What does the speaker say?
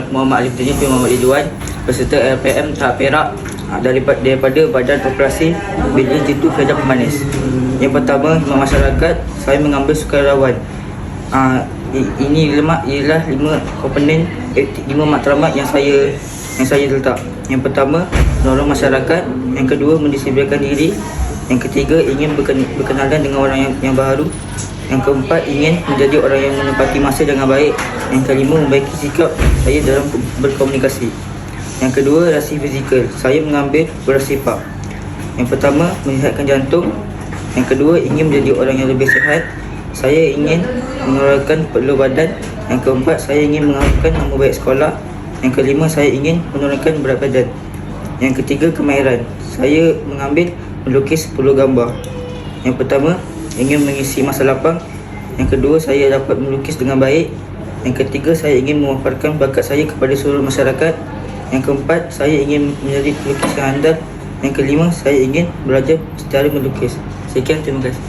Muhammad Alif bin Muhammad Ridwan, peserta LPM tahap Perak daripada Badan Operasi Bilik Jitu Kerajaan Pemanis. Yang pertama, khidmat masyarakat, saya mengambil sukarelawan. Ini lemak ialah 5 komponen, 5 matlamat yang saya letak. Yang pertama, menolong masyarakat. Yang kedua, mendisiplinkan diri. Yang ketiga, ingin berkenalan dengan orang yang baru. Yang keempat, ingin menjadi orang yang menepati masa dengan baik. Yang kelima, membaiki sikap saya dalam berkomunikasi. Yang kedua, rasi fizikal, saya mengambil beras sipak. Yang pertama, menyihatkan jantung. Yang kedua, ingin menjadi orang yang lebih sihat. Saya ingin menurunkan peluh badan. Yang keempat, saya ingin mengharumkan nama baik sekolah. Yang kelima, saya ingin menurunkan berat badan. Yang ketiga, kemahiran, saya mengambil melukis 10 gambar. Yang pertama, ingin mengisi masa lapang. Yang kedua, saya dapat melukis dengan baik. Yang ketiga, saya ingin memaparkan bakat saya kepada seluruh masyarakat. Yang keempat, saya ingin menjadi pelukis yang handal. Yang kelima, saya ingin belajar secara melukis. Sekian, terima kasih.